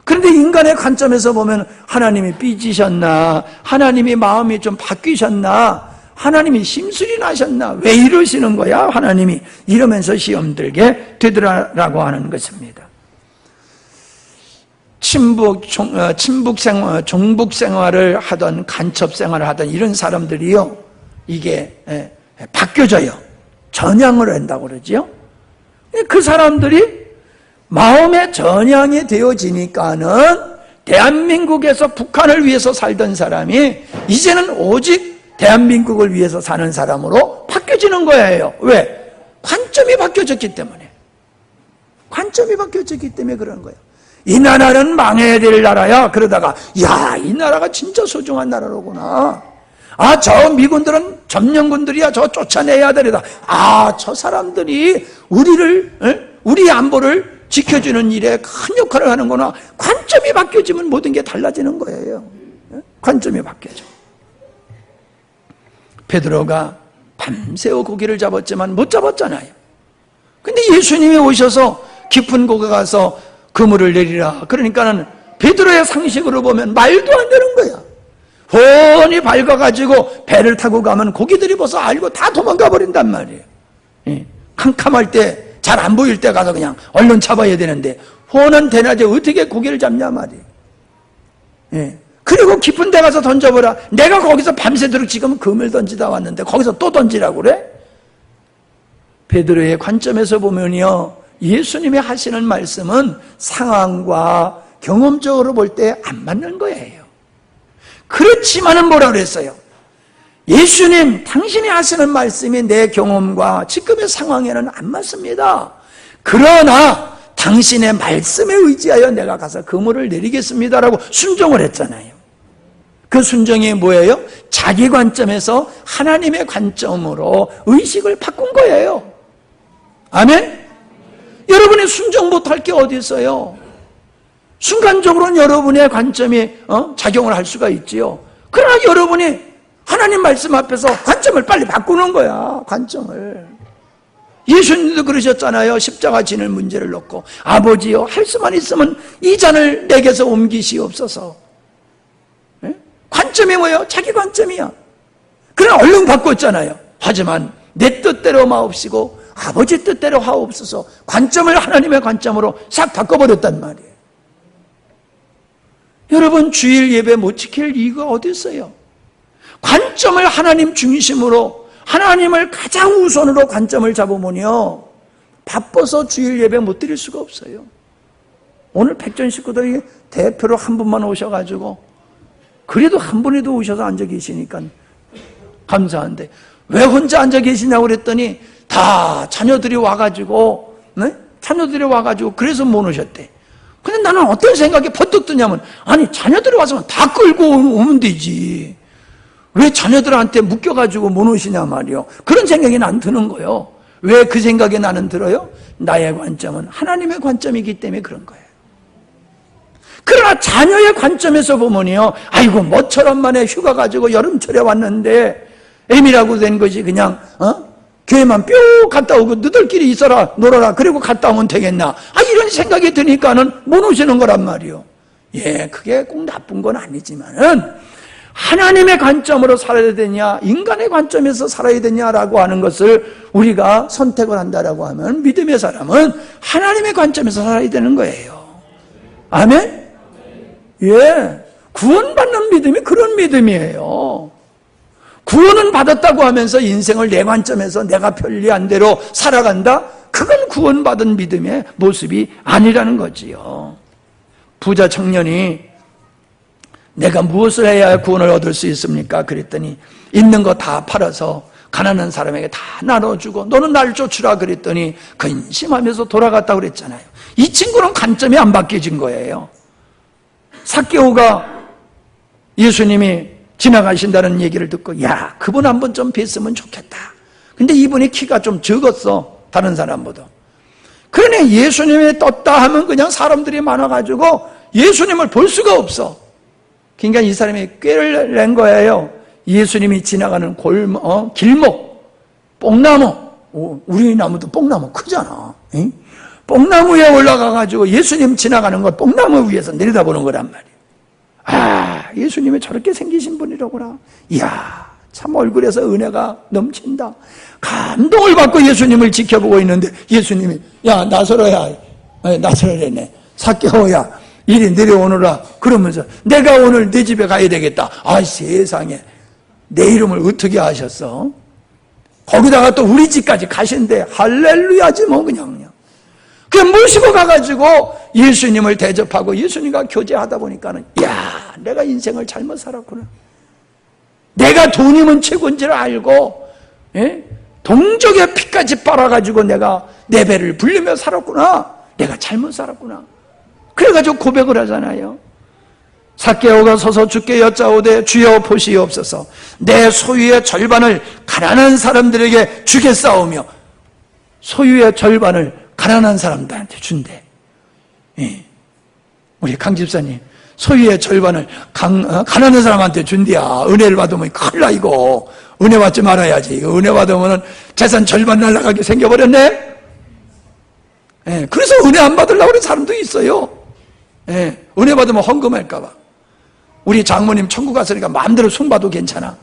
그런데 인간의 관점에서 보면 하나님이 삐지셨나, 하나님이 마음이 좀 바뀌셨나, 하나님이 심술이 나셨나, 왜 이러시는 거야 하나님이, 이러면서 시험 들게 되더라라고 하는 것입니다. 종북 생활을 하던, 간첩 생활을 하던 이런 사람들이요, 이게 바뀌어져요. 전향을 한다고 그러죠. 그 사람들이 마음의 전향이 되어지니까는 대한민국에서 북한을 위해서 살던 사람이 이제는 오직 대한민국을 위해서 사는 사람으로 바뀌어지는 거예요. 왜? 관점이 바뀌어졌기 때문에. 관점이 바뀌어졌기 때문에 그런 거예요. 이 나라는 망해야 될 나라야. 그러다가 야, 이 나라가 진짜 소중한 나라로구나. 저 미군들은 점령군들이야. 저 쫓아내야 되다. 저 사람들이 우리 안보를 지켜주는 일에 큰 역할을 하는구나. 관점이 바뀌어지면 모든 게 달라지는 거예요. 관점이 바뀌어져. 베드로가 밤새워 고기를 잡았지만 못 잡았잖아요. 근데 예수님이 오셔서 깊은 곳에 가서 그물을 내리라. 그러니까는 베드로의 상식으로 보면 말도 안 되는 거야. 훤히 밝아가지고 배를 타고 가면 고기들이 벌써 알고 다 도망가 버린단 말이에요. 캄캄할 때, 잘 안 보일 때 가서 그냥 얼른 잡아야 되는데 훤한 대낮에 어떻게 고기를 잡냐 말이에요. 그리고 깊은 데 가서 던져보라. 내가 거기서 밤새도록 지금 그물 던지다 왔는데 거기서 또 던지라고 그래? 베드로의 관점에서 보면요, 예수님이 하시는 말씀은 상황과 경험적으로 볼 때 안 맞는 거예요. 그렇지만은 뭐라 그랬어요? 예수님, 당신이 하시는 말씀이 내 경험과 지금의 상황에는 안 맞습니다. 그러나 당신의 말씀에 의지하여 내가 가서 그물을 내리겠습니다라고 순종을 했잖아요. 그 순종이 뭐예요? 자기 관점에서 하나님의 관점으로 의식을 바꾼 거예요. 아멘? 여러분이 순종 못할 게 어디 있어요? 순간적으로는 여러분의 관점이 작용을 할 수가 있지요. 그러나 여러분이 하나님 말씀 앞에서 관점을 빨리 바꾸는 거야. 관점을. 예수님도 그러셨잖아요. 십자가 지는 문제를 놓고 아버지여, 할 수만 있으면 이 잔을 내게서 옮기시옵소서. 관점이 뭐예요? 자기 관점이야. 그러나 얼른 바꿨잖아요. 하지만 내 뜻대로 마옵시고 아버지 뜻대로 하옵소서. 관점을 하나님의 관점으로 싹 바꿔버렸단 말이에요. 여러분, 주일 예배 못 지킬 이유가 어디 있어요? 관점을 하나님 중심으로, 하나님을 가장 우선으로 관점을 잡으면요, 바빠서 주일 예배 못 드릴 수가 없어요. 오늘 백전 식구들이 대표로 한 분만 오셔가지고, 그래도 한 분이도 오셔서 앉아 계시니까 감사한데, 왜 혼자 앉아 계시냐고 그랬더니 다 자녀들이 와가지고, 자녀들이 와가지고 그래서 못 오셨대. 근데 나는 어떤 생각이 퍼뜩 드냐면, 아니 자녀들이 와서 다 끌고 오면 되지, 왜 자녀들한테 묶여가지고 못 오시냐 말이요. 그런 생각이 난 드는 거예요. 왜 그 생각이 나는 들어요? 나의 관점은 하나님의 관점이기 때문에 그런 거예요. 그러나 자녀의 관점에서 보면요, 아이고 뭐처럼 만에 휴가 가지고 여름철에 왔는데 애미라고 된 것이 그냥 교회만 뿅 갔다 오고 너들끼리 있어라 놀아라 그리고 갔다 오면 되겠나, 이런 생각이 드니까는 못 오시는 거란 말이요. 그게 꼭 나쁜 건 아니지만은 하나님의 관점으로 살아야 되냐, 인간의 관점에서 살아야 되냐라고 하는 것을 우리가 선택을 한다라고 하면 믿음의 사람은 하나님의 관점에서 살아야 되는 거예요. 아멘? 구원받는 믿음이 그런 믿음이에요. 구원은 받았다고 하면서 인생을 내 관점에서 내가 편리한 대로 살아간다? 그건 구원받은 믿음의 모습이 아니라는 거지요. 부자 청년이 내가 무엇을 해야 구원을 얻을 수 있습니까? 그랬더니 있는 거 다 팔아서 가난한 사람에게 다 나눠주고 너는 날 쫓으라 그랬더니 근심하면서 돌아갔다고 그랬잖아요. 이 친구는 관점이 안 바뀌어진 거예요. 삭개오가 예수님이 지나가신다는 얘기를 듣고 야, 그분 한번 좀 뵀으면 좋겠다. 근데 이분이 키가 좀 적었어, 다른 사람보다. 그러니 예수님이 떴다 하면 그냥 사람들이 많아가지고 예수님을 볼 수가 없어. 그러니까 이 사람이 꾀를 낸 거예요. 예수님이 지나가는 길목, 뽕나무, 우리 나무도 뽕나무 크잖아. 응? 뽕나무에 올라가가지고 예수님 지나가는 거 뽕나무 위에서 내려다보는 거란 말이에요. 예수님이 저렇게 생기신 분이라구나. 이야, 참 얼굴에서 은혜가 넘친다. 감동을 받고 예수님을 지켜보고 있는데 예수님이 야, 나서로야, 나서로랬네. 삭개오야, 이리 내려오너라. 그러면서 내가 오늘 내 집에 가야 되겠다. 세상에, 내 이름을 어떻게 아셨어? 거기다가 또 우리 집까지 가신대. 할렐루야지 뭐 그냥. 그냥 모시고 가가지고 예수님을 대접하고 예수님과 교제하다 보니까는 야, 내가 인생을 잘못 살았구나. 내가 돈이면 최고인 줄 알고 동족의 피까지 빨아가지고 내가 내 배를 불리며 살았구나. 내가 잘못 살았구나. 그래가지고 고백을 하잖아요. 삭개오가 서서 주께 여짜오되 주여 보시옵소서. 내 소유의 절반을 가난한 사람들에게 주겠사오며 소유의 절반을 가난한 사람들한테 준대. 우리 강 집사님 소유의 절반을 가난한 사람한테 준대야. 은혜를 받으면 큰일 나 이거. 은혜 받지 말아야지. 은혜 받으면 재산 절반 날아가게 생겨버렸네. 그래서 은혜 안 받으려고 하는 사람도 있어요. 은혜 받으면 헌금할까봐. 우리 장모님 천국 갔으니까 마음대로 숭 봐도 괜찮아.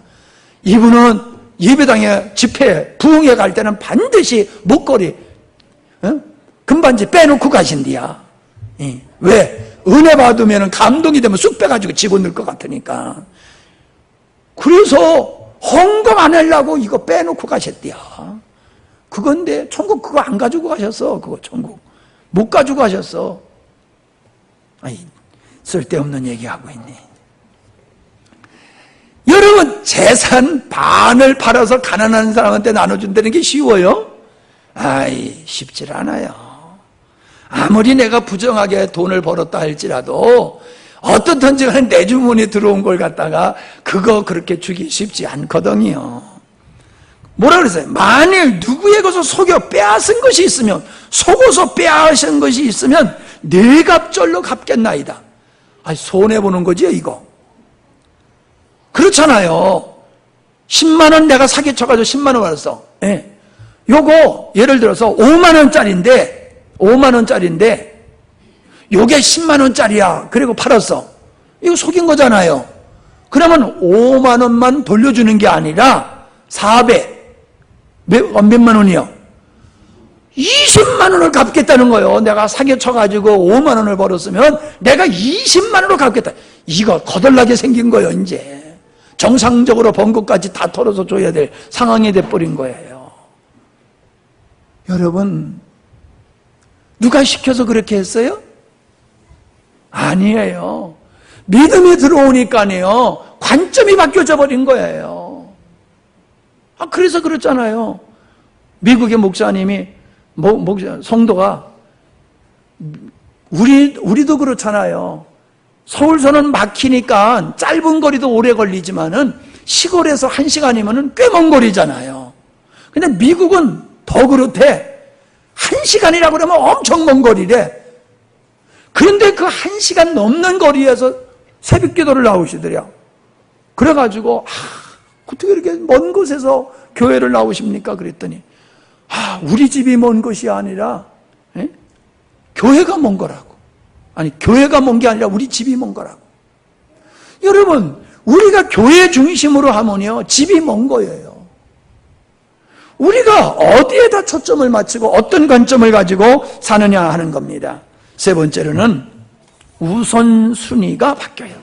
이분은 예배당에 집회 부흥회 갈 때는 반드시 목걸이 금반지 빼놓고 가신디야. 왜? 은혜 받으면 감동이 되면 쑥 빼가지고 집어넣을 것 같으니까. 그래서 헌금 안 하려고 이거 빼놓고 가셨디야. 그건데 천국 그거 안 가지고 가셨어. 그거 천국 못 가지고 가셨어. 쓸데없는 얘기하고 있네. 여러분, 재산 반을 팔아서 가난한 사람한테 나눠준다는 게 쉬워요? 쉽질 않아요. 아무리 내가 부정하게 돈을 벌었다 할지라도 어떻든지 간에 내 주머니에 들어온 걸 갖다가 그거 그렇게 주기 쉽지 않거든요. 뭐라 그랬어요? 만일 누구에게서 속여 빼앗은 것이 있으면, 속어서 빼앗은 것이 있으면 네 갑절로 갚겠나이다. 손해보는 거지요, 이거. 그렇잖아요. 10만원 내가 사기쳐가지고 10만원 받았어. 요거, 예를 들어서 5만원짜리인데, 요게 10만원짜리야. 그리고 팔았어. 이거 속인 거잖아요. 그러면 5만원만 돌려주는 게 아니라 4배. 몇만 원이요? 20만 원을 갚겠다는 거예요. 내가 사기쳐가지고 5만 원을 벌었으면 내가 20만 원을 갚겠다. 이거 거덜나게 생긴 거예요, 이제. 정상적으로 번 것까지 다 털어서 줘야 될 상황이 돼버린 거예요. 여러분, 누가 시켜서 그렇게 했어요? 아니에요. 믿음이 들어오니까요, 관점이 바뀌어져 버린 거예요. 그래서 그렇잖아요. 미국의 목사님이, 성도가, 우리도 그렇잖아요. 서울서는 막히니까 짧은 거리도 오래 걸리지만은 시골에서 1시간이면은 꽤 먼 거리잖아요. 근데 미국은 더 그렇대. 1시간이라고 그러면 엄청 먼 거리래. 그런데 그 1시간 넘는 거리에서 새벽 기도를 나오시더래요. 그래가지고, 어떻게 이렇게 먼 곳에서 교회를 나오십니까? 그랬더니, 우리 집이 먼 것이 아니라, 교회가 먼 거라고. 아니, 교회가 먼 게 아니라 우리 집이 먼 거라고. 여러분, 우리가 교회 중심으로 하면요, 집이 먼 거예요. 우리가 어디에다 초점을 맞추고 어떤 관점을 가지고 사느냐 하는 겁니다. 세 번째로는 우선순위가 바뀌어요.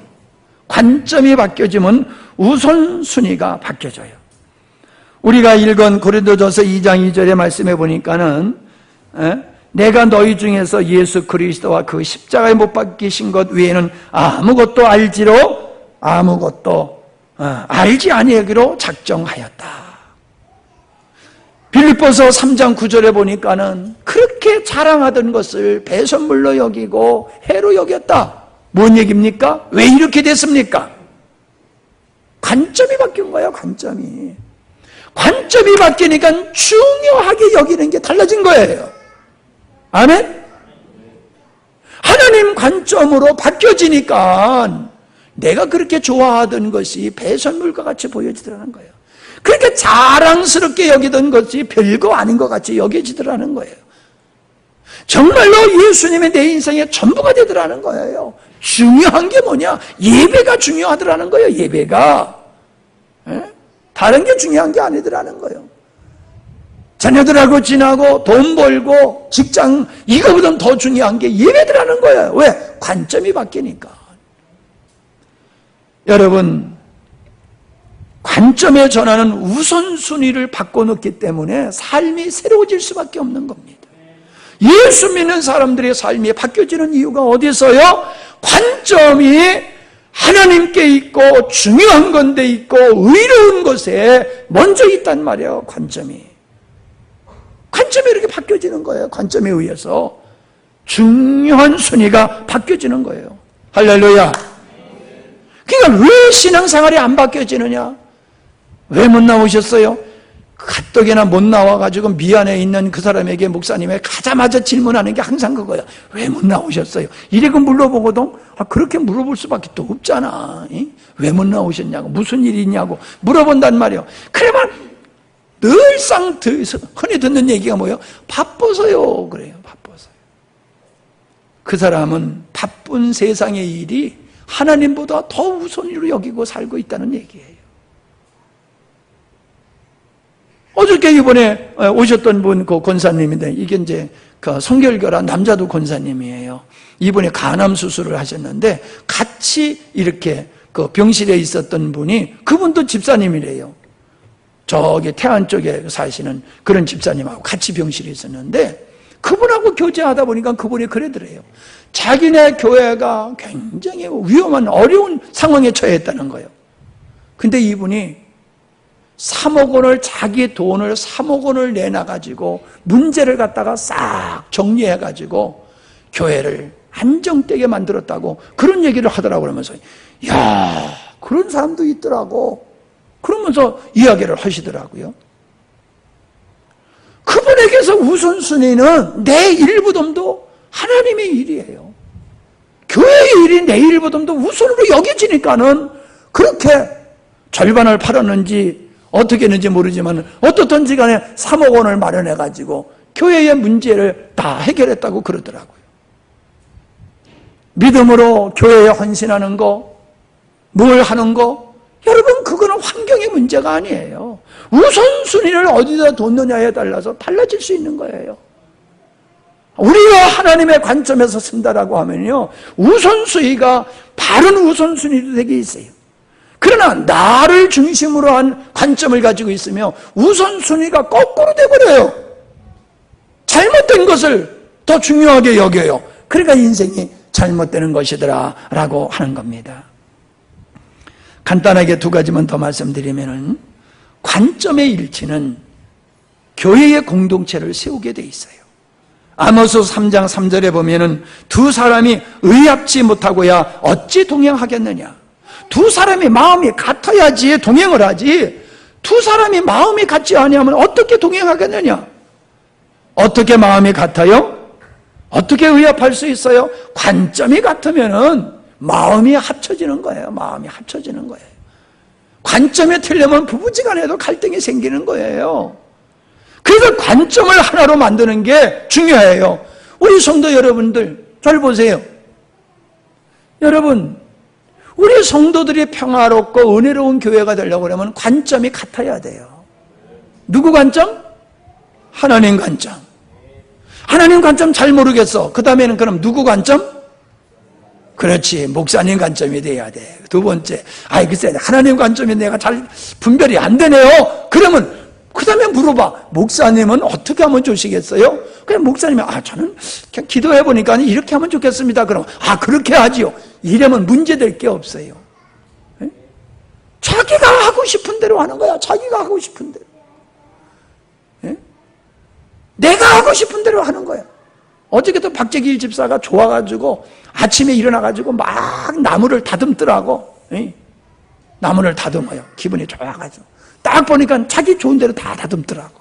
관점이 바뀌어지면 우선순위가 바뀌어져요. 우리가 읽은 고린도전서 2장 2절의 말씀에 보니까는 내가 너희 중에서 예수 그리스도와 그 십자가에 못 박히신 것 외에는 아무것도 알지 아니하기로 작정하였다. 빌립보서 3장 9절에 보니까는 그렇게 자랑하던 것을 배선물로 여기고 해로 여겼다. 뭔 얘기입니까? 왜 이렇게 됐습니까? 관점이 바뀐 거예요. 관점이 바뀌니까 중요하게 여기는 게 달라진 거예요. 아멘? 하나님 관점으로 바뀌어지니까 내가 그렇게 좋아하던 것이 배선물과 같이 보여지더라는 거예요. 그렇게 자랑스럽게 여기던 것이 별거 아닌 것 같이 여겨지더라는 거예요. 정말로 예수님이 내 인생의 전부가 되더라는 거예요. 중요한 게 뭐냐? 예배가 중요하더라는 거예요. 예배가. 다른 게 중요한 게 아니더라는 거예요. 자녀들하고 지나고 돈 벌고 직장, 이거보다 더 중요한 게 예배더라는 거예요. 왜? 관점이 바뀌니까. 여러분, 관점의 전환은 우선순위를 바꿔놓기 때문에 삶이 새로워질 수밖에 없는 겁니다. 예수 믿는 사람들의 삶이 바뀌어지는 이유가 어디 있어요? 관점이 하나님께 있고 중요한 건데 있고 의로운 것에 먼저 있단 말이에요. 관점이 이렇게 바뀌어지는 거예요. 관점에 의해서 중요한 순위가 바뀌어지는 거예요. 할렐루야. 그러니까 왜 신앙생활이 안 바뀌어지느냐? 왜 못 나오셨어요? 가뜩이나 못 나와가지고 미안해 있는 그 사람에게 목사님이 가자마자 질문하는 게 항상 그거야. 왜 못 나오셨어요? 이래고 물어보거든. 그렇게 물어볼 수밖에 또 없잖아. 왜 못 나오셨냐고, 무슨 일이 있냐고 물어본단 말이에요. 그러면 늘상 흔히 듣는 얘기가 뭐예요? 바빠서요. 그래요. 바빠서요. 그 사람은 바쁜 세상의 일이 하나님보다 더 우선으로 여기고 살고 있다는 얘기예요. 어저께 이번에 오셨던 분, 그 권사님인데, 이게 이제 그 성결결한 남자도 권사님이에요. 이번에 간암 수술을 하셨는데, 같이 이렇게 그 병실에 있었던 분이, 그분도 집사님이래요. 저기 태안 쪽에 사시는 그런 집사님하고 같이 병실에 있었는데, 그분하고 교제하다 보니까 그분이 그러더래요. 자기네 교회가 굉장히 위험한 어려운 상황에 처했다는 거예요. 근데 이분이 3억 원을, 자기 돈을 3억 원을 내놔가지고 문제를 갖다가 싹 정리해가지고 교회를 안정되게 만들었다고 그런 얘기를 하더라고. 그러면서 야, 그런 사람도 있더라고. 그러면서 이야기를 하시더라고요. 그분에게서 우선순위는 내 일부덤도 하나님의 일이에요. 교회의 일이 내 일부덤도 우선으로 여겨지니까는 그렇게 절반을 팔았는지 어떻게 했는지 모르지만 어떻든지 간에 3억 원을 마련해가지고 교회의 문제를 다 해결했다고 그러더라고요. 믿음으로 교회에 헌신하는 거, 뭘 하는 거, 여러분 그거는 환경의 문제가 아니에요. 우선순위를 어디다 뒀느냐에 따라서 달라질 수 있는 거예요. 우리가 하나님의 관점에서 쓴다라고 하면요, 우선순위가 바른 우선순위도 되게 있어요. 그러나 나를 중심으로 한 관점을 가지고 있으며 우선순위가 거꾸로 돼버려요. 잘못된 것을 더 중요하게 여겨요. 그러니까 인생이 잘못되는 것이더라 라고 하는 겁니다. 간단하게 두 가지만 더 말씀드리면은, 관점의 일치는 교회의 공동체를 세우게 돼 있어요. 아모스 3장 3절에 보면은 두 사람이 의합지 못하고야 어찌 동행하겠느냐. 두 사람이 마음이 같아야지 동행을 하지, 두 사람이 마음이 같지 아니하면 어떻게 동행하겠느냐. 어떻게 마음이 같아요? 어떻게 의합할 수 있어요? 관점이 같으면은 마음이 합쳐지는 거예요. 마음이 합쳐지는 거예요. 관점이 틀리면 부부지간에도 갈등이 생기는 거예요. 그래서 관점을 하나로 만드는 게 중요해요. 우리 성도 여러분들 잘 보세요. 여러분, 우리 성도들이 평화롭고 은혜로운 교회가 되려고 하면 관점이 같아야 돼요. 누구 관점? 하나님 관점. 하나님 관점 잘 모르겠어. 그 다음에는 그럼 누구 관점? 그렇지, 목사님 관점이 돼야 돼. 두 번째, 글쎄 하나님 관점이 내가 잘 분별이 안 되네요. 그러면 그 다음에 물어봐. 목사님은 어떻게 하면 좋으시겠어요? 그냥 목사님이 저는 그냥 기도해보니까 이렇게 하면 좋겠습니다. 그럼 그렇게 하지요. 이러면 문제될 게 없어요. 에? 자기가 하고 싶은 대로 하는 거야. 자기가 하고 싶은 대로. 에? 내가 하고 싶은 대로 하는 거야. 어저께도 박재길 집사가 좋아가지고 아침에 일어나가지고 막 나무를 다듬더라고. 에? 나무를 다듬어요. 기분이 좋아가지고. 딱 보니까 자기 좋은 대로 다 다듬더라고.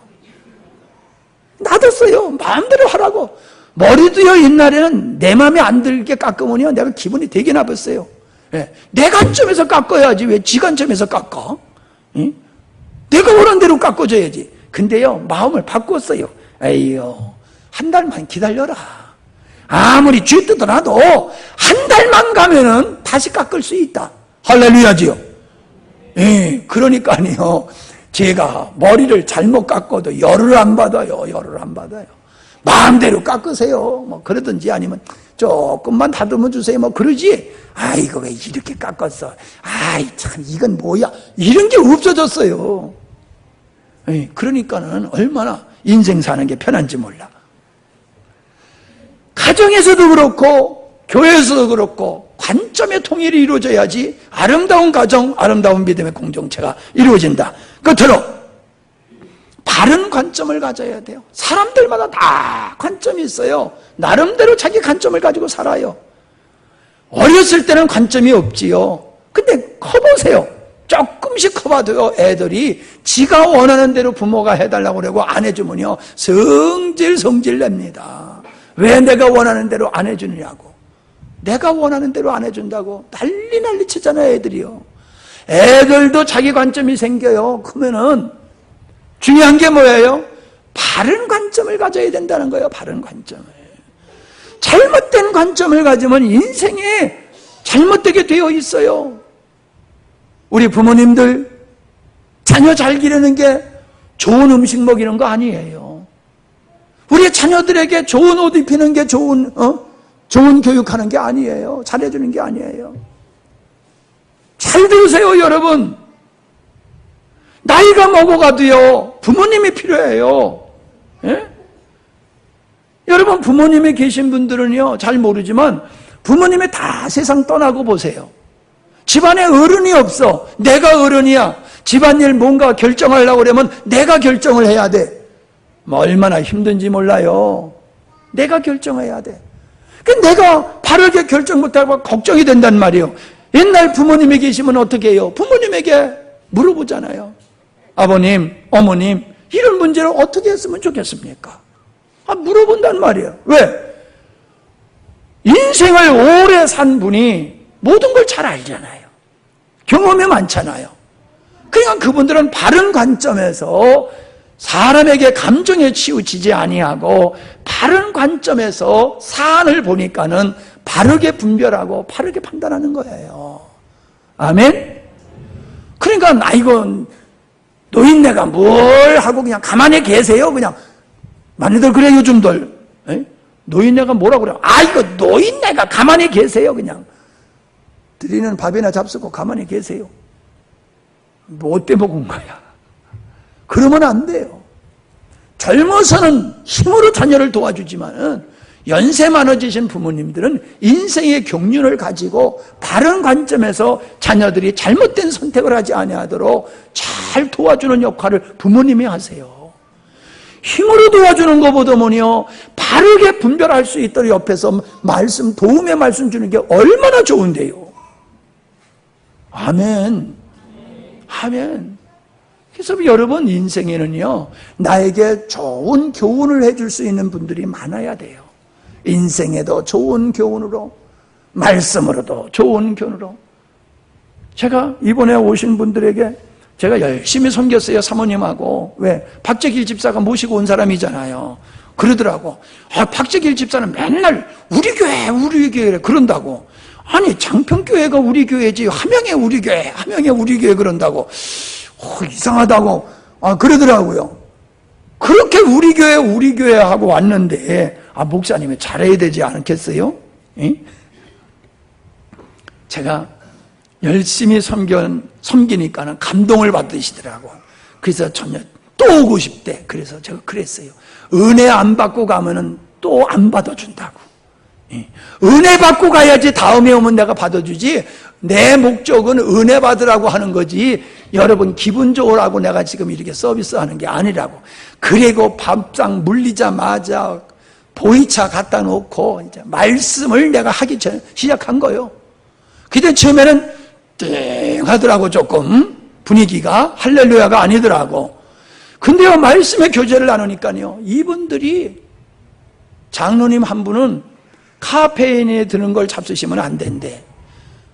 놔뒀어요. 마음대로 하라고. 머리도요, 옛날에는 내 마음에 안 들게 깎으면요, 내가 기분이 되게 나빴어요. 예. 내 관점에서 깎아야지. 왜 지 관점에서 깎아? 예? 내가 원하는 대로 깎아줘야지. 근데요, 마음을 바꿨어요. 에이요, 한 달만 기다려라. 아무리 쥐 뜯어놔도 한 달만 가면은 다시 깎을 수 있다. 할렐루야지요. 예, 그러니까요, 제가 머리를 잘못 깎아도 열을 안 받아요. 열을 안 받아요. 마음대로 깎으세요. 뭐 그러든지 아니면 조금만 다듬어 주세요. 뭐 그러지. 이거 왜 이렇게 깎았어? 참 이건 뭐야? 이런 게 없어졌어요. 예, 그러니까는 얼마나 인생 사는 게 편한지 몰라. 가정에서도 그렇고 교회에서도 그렇고 관점의 통일이 이루어져야지 아름다운 가정, 아름다운 믿음의 공동체가 이루어진다. 끝으로 바른 관점을 가져야 돼요. 사람들마다 다 관점이 있어요. 나름대로 자기 관점을 가지고 살아요. 어렸을 때는 관점이 없지요. 근데 커보세요. 조금씩 커봐도요, 애들이 지가 원하는 대로 부모가 해달라고 그러고 안 해주면요, 성질 냅니다. 왜 내가 원하는 대로 안 해주느냐고. 내가 원하는 대로 안 해준다고 난리 치잖아요, 애들이요. 애들도 자기 관점이 생겨요. 그러면은 중요한 게 뭐예요? 바른 관점을 가져야 된다는 거예요. 바른 관점을. 잘못된 관점을 가지면 인생이 잘못되게 되어 있어요. 우리 부모님들 자녀 잘 기르는 게 좋은 음식 먹이는 거 아니에요. 우리 자녀들에게 좋은 옷 입히는 게 좋은 교육하는 게 아니에요. 잘해주는 게 아니에요. 잘 들으세요, 여러분. 나이가 먹어가도요, 부모님이 필요해요. 예? 여러분, 부모님이 계신 분들은요, 잘 모르지만 부모님이 다 세상 떠나고 보세요. 집안에 어른이 없어. 내가 어른이야. 집안일 뭔가 결정하려고 그러면 내가 결정을 해야 돼. 뭐 얼마나 힘든지 몰라요. 내가 결정해야 돼. 내가 바르게 결정 못하고 걱정이 된단 말이에요. 옛날 부모님이 계시면 어떻게 해요? 부모님에게 물어보잖아요. 아버님, 어머님, 이런 문제를 어떻게 했으면 좋겠습니까? 물어본단 말이에요. 왜? 인생을 오래 산 분이 모든 걸 잘 알잖아요. 경험이 많잖아요. 그러니까 그분들은 바른 관점에서 사람에게 감정에 치우치지 아니하고 바른 관점에서 사안을 보니까는 바르게 분별하고 바르게 판단하는 거예요. 아멘? 그러니까 이건 노인네가 뭘 하고 그냥 가만히 계세요. 그냥 많이들 그래 요즘들. 에? 노인네가 뭐라고 그래요? 이거 노인네가 가만히 계세요. 그냥 드리는 밥이나 잡수고 가만히 계세요. 뭐 떼먹은 거야. 그러면 안 돼요. 젊어서는 힘으로 자녀를 도와주지만은 연세 많아지신 부모님들은 인생의 경륜을 가지고 바른 관점에서 자녀들이 잘못된 선택을 하지 아니하도록 잘 도와주는 역할을 부모님이 하세요. 힘으로 도와주는 것보다는요, 바르게 분별할 수 있도록 옆에서 말씀, 도움의 말씀 주는 게 얼마나 좋은데요. 아멘. 아멘. 그래서 여러분 인생에는요, 나에게 좋은 교훈을 해줄 수 있는 분들이 많아야 돼요. 인생에도 좋은 교훈으로, 말씀으로도 좋은 교훈으로. 제가 이번에 오신 분들에게 제가 열심히 섬겼어요, 사모님하고. 왜? 박재길 집사가 모시고 온 사람이잖아요. 그러더라고. 박재길 집사는 맨날 우리 교회 그런다고. 아니 장평교회가 우리 교회지 함양에 우리 교회, 함양에 우리 교회 그런다고 이상하다고 그러더라고요. 그렇게 우리 교회 하고 왔는데 목사님이 잘해야 되지 않겠어요? 제가 열심히 섬기니까는 감동을 받으시더라고. 그래서 전혀 또 오고 싶대. 그래서 제가 그랬어요. 은혜 안 받고 가면은 또 안 받아준다고. 은혜 받고 가야지 다음에 오면 내가 받아주지. 내 목적은 은혜 받으라고 하는 거지 여러분 기분 좋으라고 내가 지금 이렇게 서비스하는 게 아니라고. 그리고 밥상 물리자마자 보이차 갖다 놓고 이제 말씀을 내가 하기 전에 시작한 거예요. 그때 처음에는 띵 하더라고. 조금 분위기가 할렐루야가 아니더라고. 근데요 말씀의 교제를 나누니까요 이분들이 장로님 한 분은 카페인에 드는 걸 잡수시면 안 된대.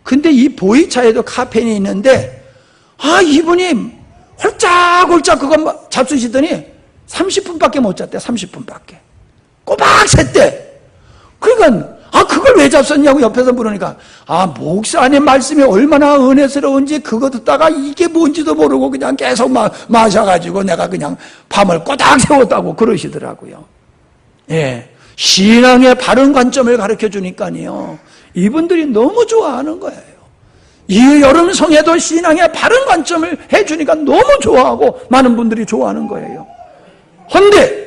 근데 이 보이차에도 카페인이 있는데 이분이 홀짝홀짝 그거 잡수시더니 30분밖에 못 잤대. 30분밖에 꼬박 샜대. 그러니까 그걸 왜 잡섰냐고 옆에서 물으니까 목사님 말씀이 얼마나 은혜스러운지 그거 듣다가 이게 뭔지도 모르고 그냥 계속 마셔가지고 내가 그냥 밤을 꼬박 세웠다고 그러시더라고요. 예, 신앙의 바른 관점을 가르쳐 주니까요 이분들이 너무 좋아하는 거예요. 이 여름성에도 신앙의 바른 관점을 해주니까 너무 좋아하고 많은 분들이 좋아하는 거예요. 헌데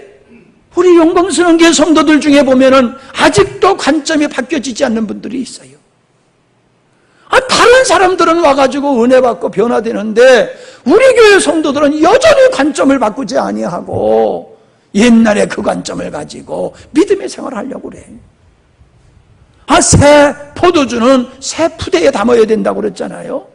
우리 영광스러운 교회 성도들 중에 보면은 아직도 관점이 바뀌어지지 않는 분들이 있어요. 다른 사람들은 와가지고 은혜 받고 변화되는데 우리 교회 성도들은 여전히 관점을 바꾸지 아니하고 옛날에 그 관점을 가지고 믿음의 생활을 하려고 그래. 새 포도주는 새 푸대에 담아야 된다고 그랬잖아요.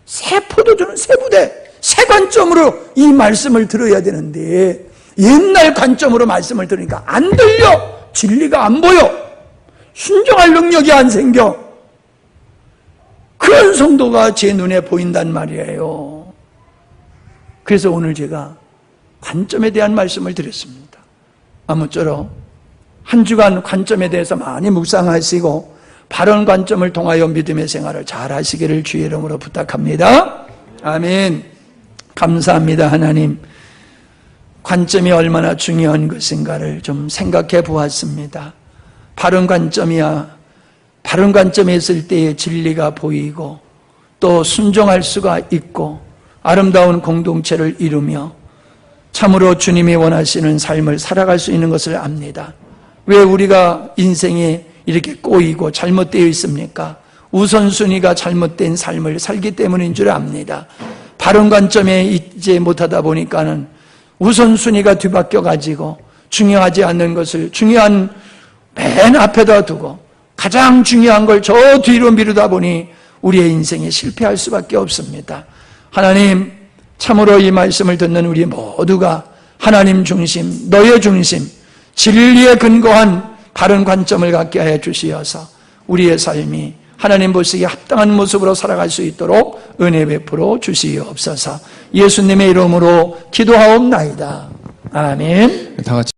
새 포도주는 새 부대, 새 관점으로 이 말씀을 들어야 되는데 옛날 관점으로 말씀을 들으니까 안 들려. 진리가 안 보여. 순종할 능력이 안 생겨. 그런 성도가 제 눈에 보인단 말이에요. 그래서 오늘 제가 관점에 대한 말씀을 드렸습니다. 아무쪼록 한 주간 관점에 대해서 많이 묵상하시고 바른 관점을 통하여 믿음의 생활을 잘 하시기를 주의 이름으로 부탁합니다. 아멘. 감사합니다. 하나님, 관점이 얼마나 중요한 것인가를 좀 생각해 보았습니다. 바른 관점이야. 바른 관점에 있을 때의 진리가 보이고 또 순종할 수가 있고 아름다운 공동체를 이루며 참으로 주님이 원하시는 삶을 살아갈 수 있는 것을 압니다. 왜 우리가 인생에 이렇게 꼬이고 잘못되어 있습니까? 우선순위가 잘못된 삶을 살기 때문인 줄 압니다. 바른 관점에 있지 못하다 보니까는 우선순위가 뒤바뀌어가지고 중요하지 않는 것을 중요한 맨 앞에다 두고 가장 중요한 걸 저 뒤로 미루다 보니 우리의 인생에 실패할 수밖에 없습니다. 하나님, 참으로 이 말씀을 듣는 우리 모두가 하나님 중심, 너의 중심, 진리에 근거한 바른 관점을 갖게 하여 주시어서 우리의 삶이 하나님 보시기에 합당한 모습으로 살아갈 수 있도록 은혜 베풀어 주시옵소서. 예수님의 이름으로 기도하옵나이다. 아멘. 다 같이